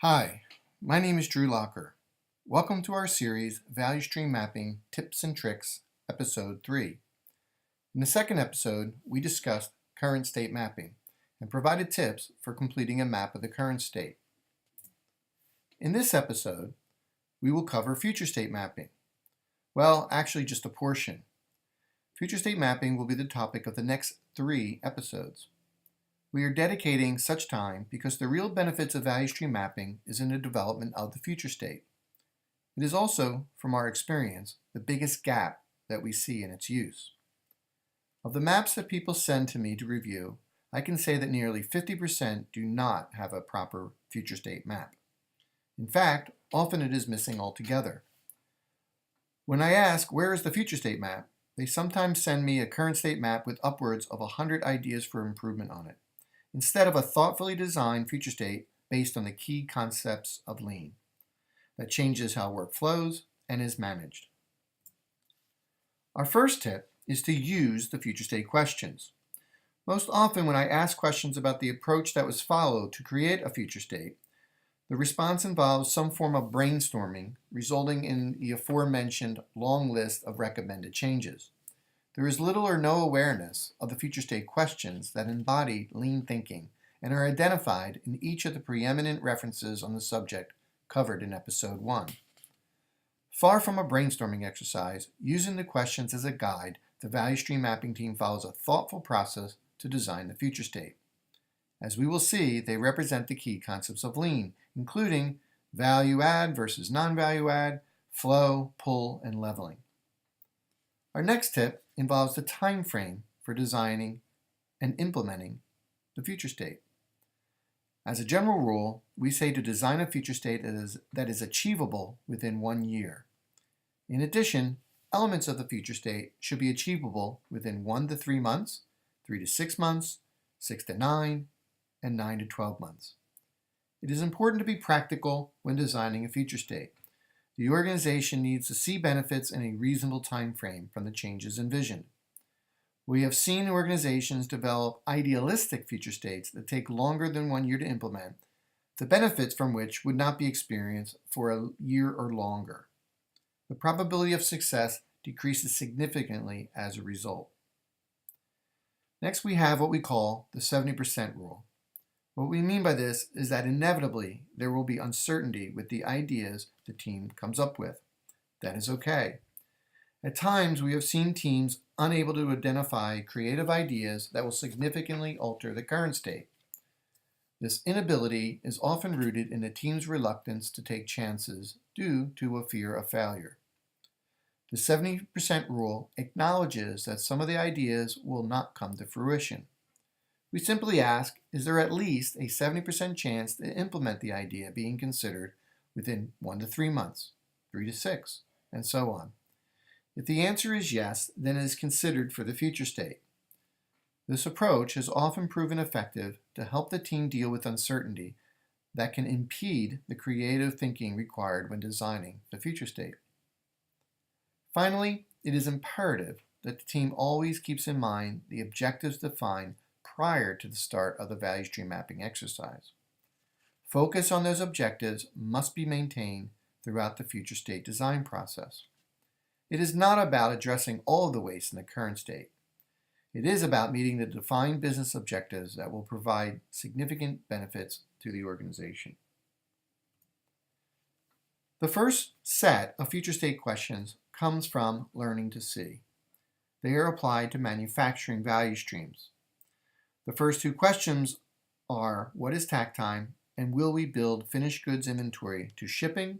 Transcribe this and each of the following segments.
Hi, my name is Drew Locher. Welcome to our series, Value Stream Mapping Tips and Tricks, Episode 3. In the second episode, we discussed current state mapping and provided tips for completing a map of the current state. In this episode, we will cover future state mapping. Well, actually just a portion. Future state mapping will be the topic of the next 3 episodes. We are dedicating such time because the real benefits of value stream mapping is in the development of the future state. It is also, from our experience, the biggest gap that we see in its use. Of the maps that people send to me to review, I can say that nearly 50% do not have a proper future state map. In fact, often it is missing altogether. When I ask, where is the future state map, they sometimes send me a current state map with upwards of 100 ideas for improvement on it, instead of a thoughtfully designed future state based on the key concepts of lean that changes how work flows and is managed. Our first tip is to use the future state questions. Most often when I ask questions about the approach that was followed to create a future state, the response involves some form of brainstorming, resulting in the aforementioned long list of recommended changes. There is little or no awareness of the future state questions that embody lean thinking and are identified in each of the preeminent references on the subject covered in Episode 1. Far from a brainstorming exercise, using the questions as a guide, the value stream mapping team follows a thoughtful process to design the future state. As we will see, they represent the key concepts of lean, including value add versus non-value add, flow, pull, and leveling. Our next tip involves the time frame for designing and implementing the future state. As a general rule, we say to design a future state that is achievable within 1 year. In addition, elements of the future state should be achievable within 1 to 3 months, 3 to 6 months, 6 to 9, and 9 to 12 months. It is important to be practical when designing a future state. The organization needs to see benefits in a reasonable time frame from the changes envisioned. We have seen organizations develop idealistic future states that take longer than 1 year to implement, the benefits from which would not be experienced for a year or longer. The probability of success decreases significantly as a result. Next, we have what we call the 70% rule. What we mean by this is that inevitably there will be uncertainty with the ideas the team comes up with. That is okay. At times, we have seen teams unable to identify creative ideas that will significantly alter the current state. This inability is often rooted in the team's reluctance to take chances due to a fear of failure. The 70% rule acknowledges that some of the ideas will not come to fruition. We simply ask, is there at least a 70% chance to implement the idea being considered within 1 to 3 months, 3 to 6, and so on? If the answer is yes, then it is considered for the future state. This approach has often proven effective to help the team deal with uncertainty that can impede the creative thinking required when designing the future state. Finally, it is imperative that the team always keeps in mind the objectives defined prior to the start of the value stream mapping exercise. Focus on those objectives must be maintained throughout the future state design process. It is not about addressing all of the waste in the current state. It is about meeting the defined business objectives that will provide significant benefits to the organization. The first set of future state questions comes from learning to see. They are applied to manufacturing value streams. The first 2 questions are, what is TAC time, and will we build finished goods inventory to shipping,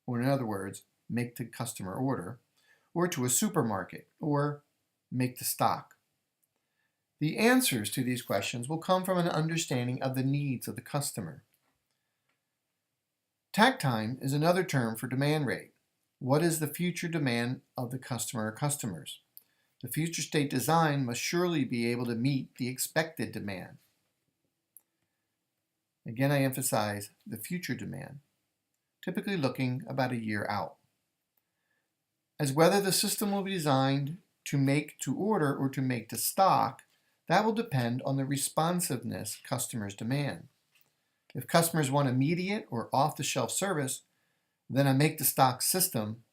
or in other words, make to customer order, or to a supermarket, or make to stock? The answers to these questions will come from an understanding of the needs of the customer. TAC time is another term for demand rate. What is the future demand of the customer or customers? The future state design must surely be able to meet the expected demand. Again, I emphasize the future demand, typically looking about a year out. As whether the system will be designed to make to order or to make to stock, that will depend on the responsiveness customers demand. If customers want immediate or off-the-shelf service, then a make-to-stock system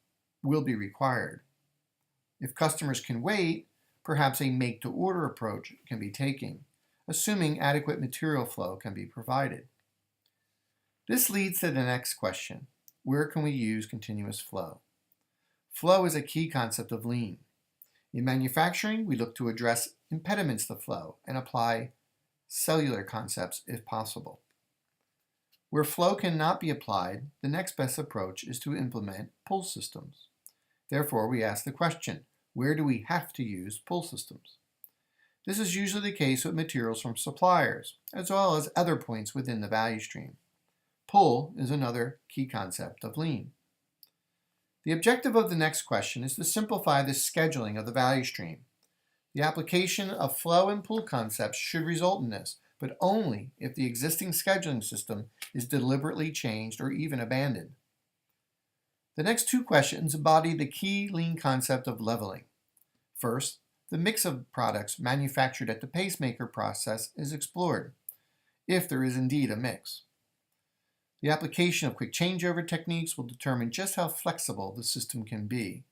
will be required. If customers can wait, perhaps a make-to-order approach can be taken, assuming adequate material flow can be provided. This leads to the next question: where can we use continuous flow? Flow is a key concept of lean. In manufacturing, we look to address impediments to flow and apply cellular concepts if possible. Where flow cannot be applied, the next best approach is to implement pull systems. Therefore, we ask the question: where do we have to use pull systems? This is usually the case with materials from suppliers, as well as other points within the value stream. Pull is another key concept of lean. The objective of the next question is to simplify the scheduling of the value stream. The application of flow and pull concepts should result in this, but only if the existing scheduling system is deliberately changed or even abandoned. The next two questions embody the key lean concept of leveling. First, the mix of products manufactured at the pacemaker process is explored, if there is indeed a mix. The application of quick changeover techniques will determine just how flexible the system can be.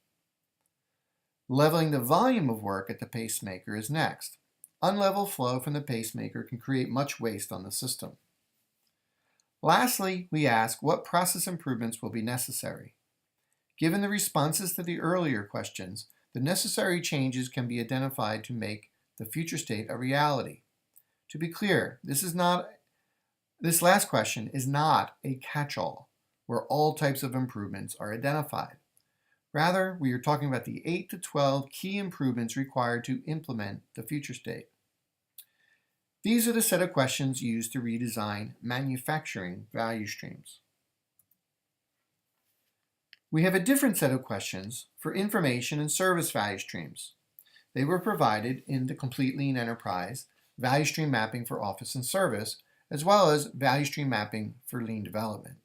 Leveling the volume of work at the pacemaker is next. Unlevel flow from the pacemaker can create much waste on the system. Lastly, we ask what process improvements will be necessary. Given the responses to the earlier questions, the necessary changes can be identified to make the future state a reality. To be clear, this last question is not a catch-all where all types of improvements are identified. Rather, we are talking about the 8 to 12 key improvements required to implement the future state. These are the set of questions used to redesign manufacturing value streams. We have a different set of questions for information and service value streams. They were provided in the Complete Lean Enterprise, Value Stream Mapping for Office and Service, as well as Value Stream Mapping for Lean Development.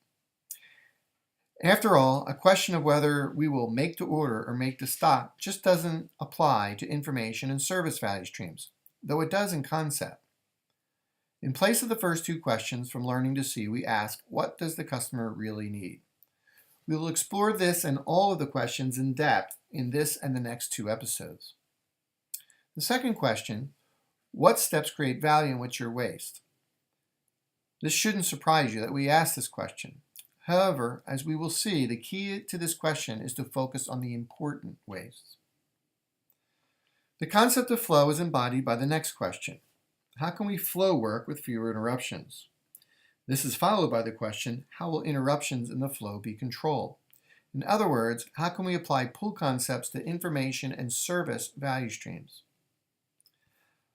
After all, a question of whether we will make to order or make to stock just doesn't apply to information and service value streams, though it does in concept. In place of the first two questions from learning to see, we ask, what does the customer really need? We will explore this and all of the questions in depth in this and the next two episodes. The second question, what steps create value and what's your waste? This shouldn't surprise you that we ask this question. However, as we will see, the key to this question is to focus on the important wastes. The concept of flow is embodied by the next question. How can we flow work with fewer interruptions? This is followed by the question, how will interruptions in the flow be controlled? In other words, how can we apply pull concepts to information and service value streams?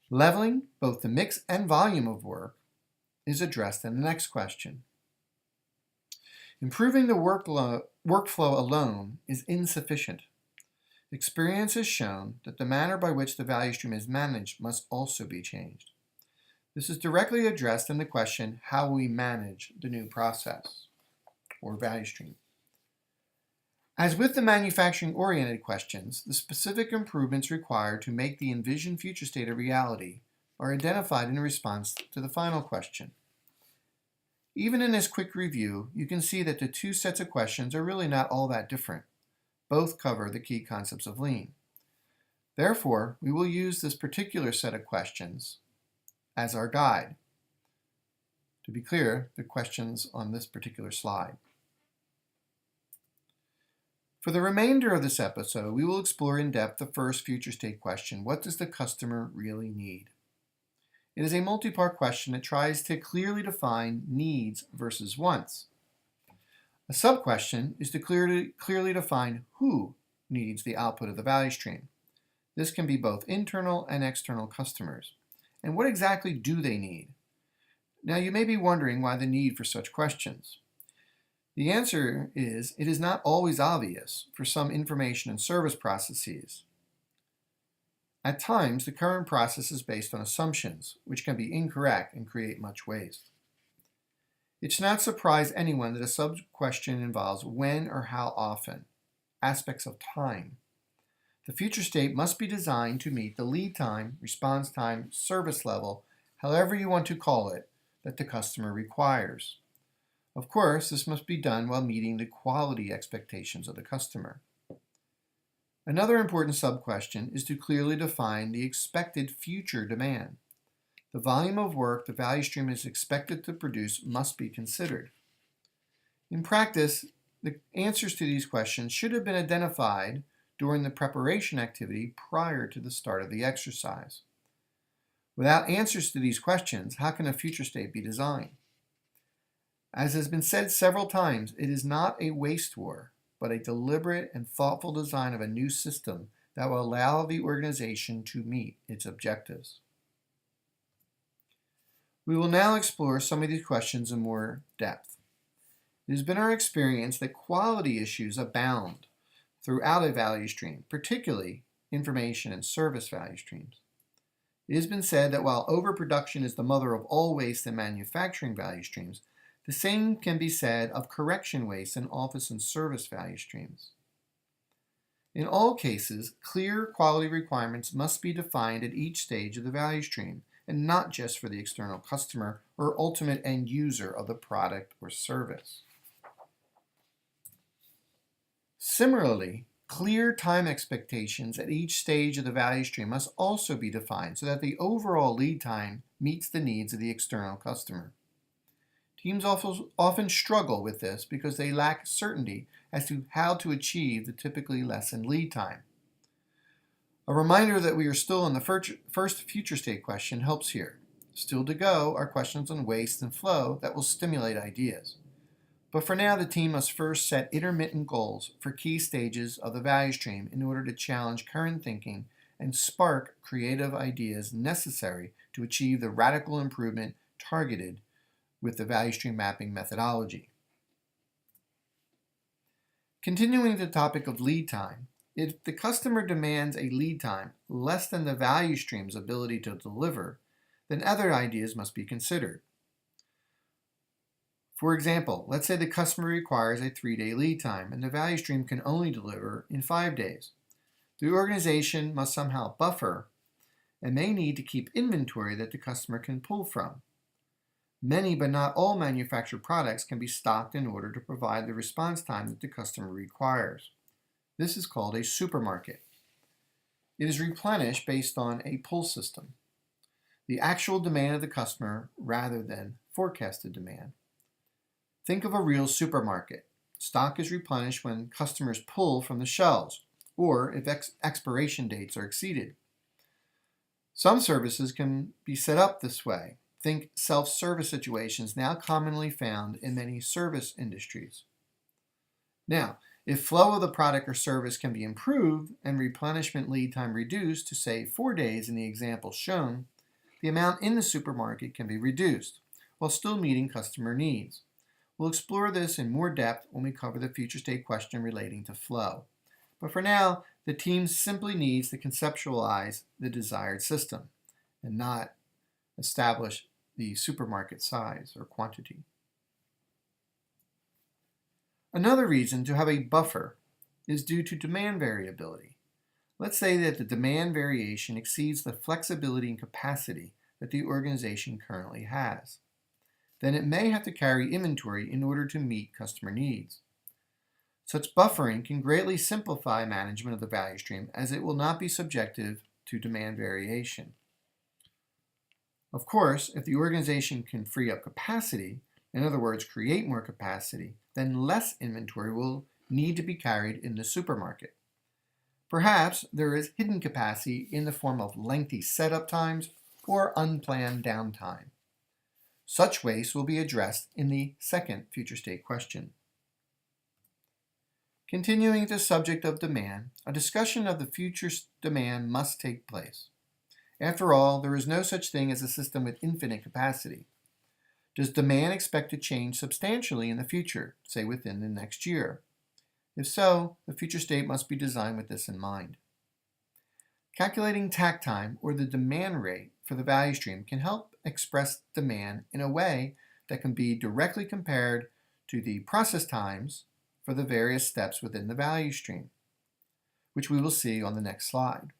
Leveling both the mix and volume of work is addressed in the next question. Improving the workflow alone is insufficient. Experience has shown that the manner by which the value stream is managed must also be changed. This is directly addressed in the question, how we manage the new process or value stream. As with the manufacturing-oriented questions, the specific improvements required to make the envisioned future state a reality are identified in response to the final question. Even in this quick review, you can see that the two sets of questions are really not all that different. Both cover the key concepts of lean. Therefore, we will use this particular set of questions as our guide. To be clear, the questions on this particular slide. For the remainder of this episode, we will explore in depth the first future state question, what does the customer really need? It is a multi-part question that tries to clearly define needs versus wants. A sub-question is to clearly define who needs the output of the value stream. This can be both internal and external customers. And what exactly do they need? Now you may be wondering why the need for such questions. The answer is, it is not always obvious for some information and service processes. At times, the current process is based on assumptions, which can be incorrect and create much waste. It should not surprise anyone that a sub-question involves when or how often, aspects of time. The future state must be designed to meet the lead time, response time, service level, however you want to call it, that the customer requires. Of course, this must be done while meeting the quality expectations of the customer. Another important sub-question is to clearly define the expected future demand. The volume of work the value stream is expected to produce must be considered. In practice, the answers to these questions should have been identified during the preparation activity prior to the start of the exercise. Without answers to these questions, how can a future state be designed? As has been said several times, it is not a waste war, but a deliberate and thoughtful design of a new system that will allow the organization to meet its objectives. We will now explore some of these questions in more depth. It has been our experience that quality issues abound throughout a value stream, particularly information and service value streams. It has been said that while overproduction is the mother of all waste in manufacturing value streams, the same can be said of correction waste in office and service value streams. In all cases, clear quality requirements must be defined at each stage of the value stream, and not just for the external customer or ultimate end user of the product or service. Similarly, clear time expectations at each stage of the value stream must also be defined so that the overall lead time meets the needs of the external customer. Teams often struggle with this because they lack certainty as to how to achieve the typically lessened lead time. A reminder that we are still in the first future state question helps here. Still to go are questions on waste and flow that will stimulate ideas. But for now, the team must first set intermittent goals for key stages of the value stream in order to challenge current thinking and spark creative ideas necessary to achieve the radical improvement targeted with the value stream mapping methodology. Continuing the topic of lead time, if the customer demands a lead time less than the value stream's ability to deliver, then other ideas must be considered. For example, let's say the customer requires a 3-day lead time and the value stream can only deliver in 5 days. The organization must somehow buffer and may need to keep inventory that the customer can pull from. Many but not all manufactured products can be stocked in order to provide the response time that the customer requires. This is called a supermarket. It is replenished based on a pull system, the actual demand of the customer rather than forecasted demand. Think of a real supermarket. Stock is replenished when customers pull from the shelves or if expiration dates are exceeded. Some services can be set up this way. Think self-service situations now commonly found in many service industries. Now, if flow of the product or service can be improved and replenishment lead time reduced to say 4 days in the example shown, the amount in the supermarket can be reduced while still meeting customer needs. We'll explore this in more depth when we cover the future state question relating to flow. But for now, the team simply needs to conceptualize the desired system and not establish the supermarket size or quantity. Another reason to have a buffer is due to demand variability. Let's say that the demand variation exceeds the flexibility and capacity that the organization currently has. Then it may have to carry inventory in order to meet customer needs. Such buffering can greatly simplify management of the value stream as it will not be subjective to demand variation. Of course, if the organization can free up capacity, in other words, create more capacity, then less inventory will need to be carried in the supermarket. Perhaps there is hidden capacity in the form of lengthy setup times or unplanned downtime. Such waste will be addressed in the second future state question. Continuing the subject of demand, a discussion of the future demand must take place. After all, there is no such thing as a system with infinite capacity. Does demand expect to change substantially in the future, say within the next year? If so, the future state must be designed with this in mind. Calculating TAC time, or the demand rate for the value stream, can help express demand in a way that can be directly compared to the process times for the various steps within the value stream, which we will see on the next slide.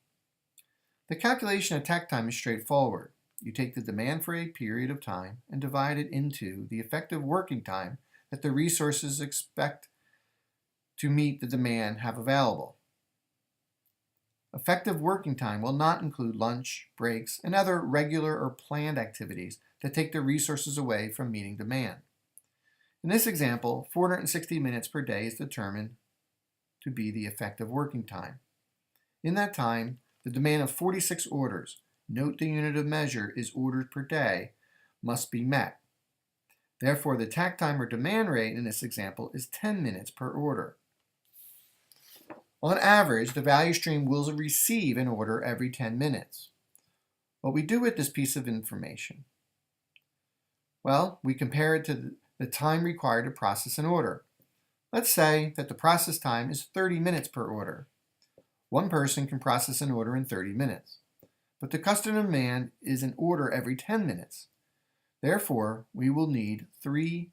The calculation of TAC time is straightforward. You take the demand for a period of time and divide it into the effective working time that the resources expect to meet the demand have available. Effective working time will not include lunch, breaks, and other regular or planned activities that take the resources away from meeting demand. In this example, 460 minutes per day is determined to be the effective working time. In that time, the demand of 46 orders, note the unit of measure is orders per day, must be met. Therefore, the TAC time or demand rate in this example is 10 minutes per order. On average, the value stream will receive an order every 10 minutes. What we do with this piece of information? Well, we compare it to the time required to process an order. Let's say that the process time is 30 minutes per order. One person can process an order in 30 minutes, but the customer demand is an order every 10 minutes. Therefore, we will need 3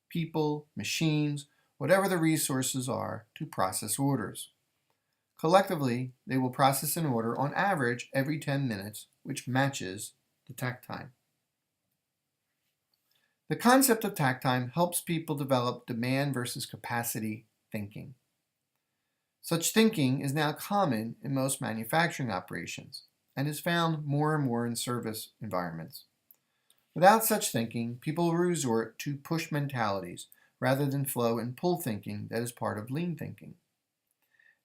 people, machines, whatever the resources are to process orders. Collectively, they will process an order on average every 10 minutes, which matches the TAC time. The concept of TAC time helps people develop demand versus capacity thinking. Such thinking is now common in most manufacturing operations and is found more and more in service environments. Without such thinking, people will resort to push mentalities rather than flow and pull thinking that is part of lean thinking.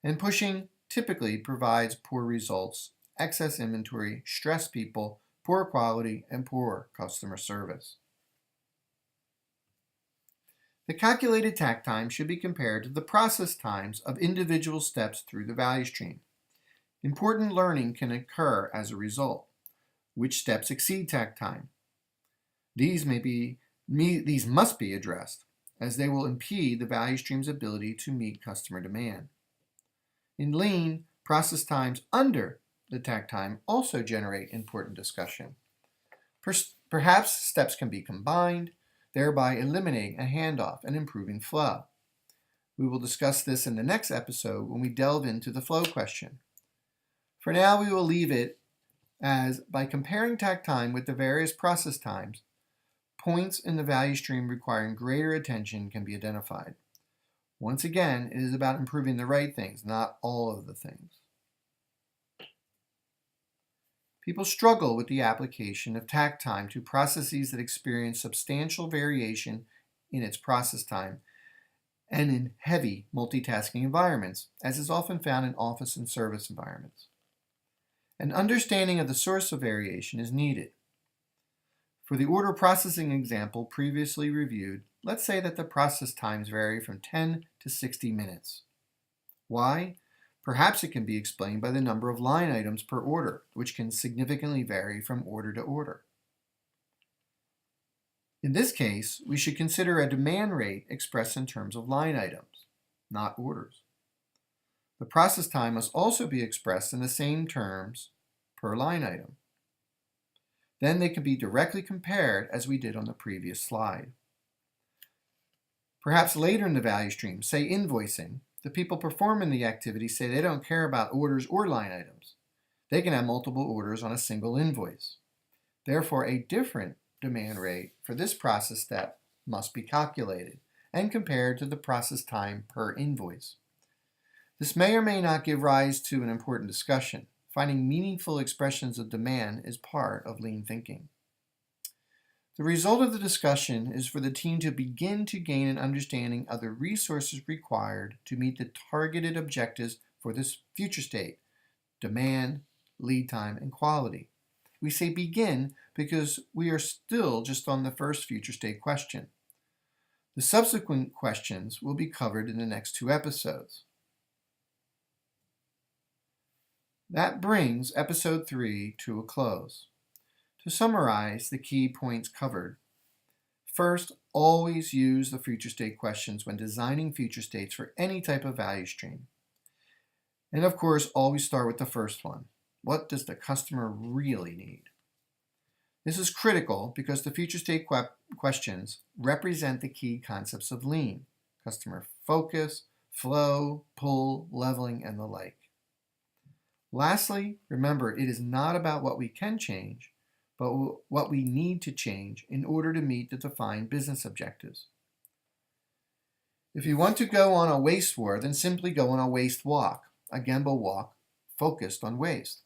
And pushing typically provides poor results, excess inventory, stressed people, poor quality, and poor customer service. The calculated TAC time should be compared to the process times of individual steps through the value stream. Important learning can occur as a result. Which steps exceed TAC time? These must be addressed, as they will impede the value stream's ability to meet customer demand. In lean, process times under the TAC time also generate important discussion. Perhaps steps can be combined, thereby eliminating a handoff and improving flow. We will discuss this in the next episode when we delve into the flow question. For now, we will leave it as by comparing TAC time with the various process times, points in the value stream requiring greater attention can be identified. Once again, it is about improving the right things, not all of the things. People struggle with the application of TAC time to processes that experience substantial variation in its process time and in heavy multitasking environments, as is often found in office and service environments. An understanding of the source of variation is needed. For the order processing example previously reviewed, let's say that the process times vary from 10 to 60 minutes. Why? Perhaps it can be explained by the number of line items per order, which can significantly vary from order to order. In this case, we should consider a demand rate expressed in terms of line items, not orders. The process time must also be expressed in the same terms per line item. Then they can be directly compared as we did on the previous slide. Perhaps later in the value stream, say invoicing, the people performing the activity say they don't care about orders or line items. They can have multiple orders on a single invoice. Therefore, a different demand rate for this process step must be calculated and compared to the process time per invoice. This may or may not give rise to an important discussion. Finding meaningful expressions of demand is part of lean thinking. The result of the discussion is for the team to begin to gain an understanding of the resources required to meet the targeted objectives for this future state: demand, lead time, and quality. We say begin because we are still just on the first future state question. The subsequent questions will be covered in the next 2 episodes. That brings episode 3 to a close. To summarize the key points covered, first, always use the future state questions when designing future states for any type of value stream. And of course, always start with the first one. What does the customer really need? This is critical because the future state questions represent the key concepts of lean: customer focus, flow, pull, leveling, and the like. Lastly, remember, it is not about what we can change, but what we need to change in order to meet the defined business objectives. If you want to go on a waste war, then simply go on a waste walk, a Gemba walk focused on waste.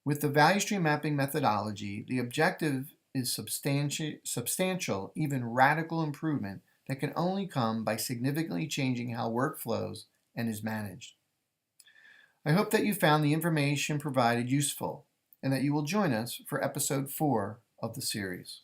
With the value stream mapping methodology, the objective is substantial, even radical improvement that can only come by significantly changing how work flows and is managed. I hope that you found the information provided useful and that you will join us for episode 4 of the series.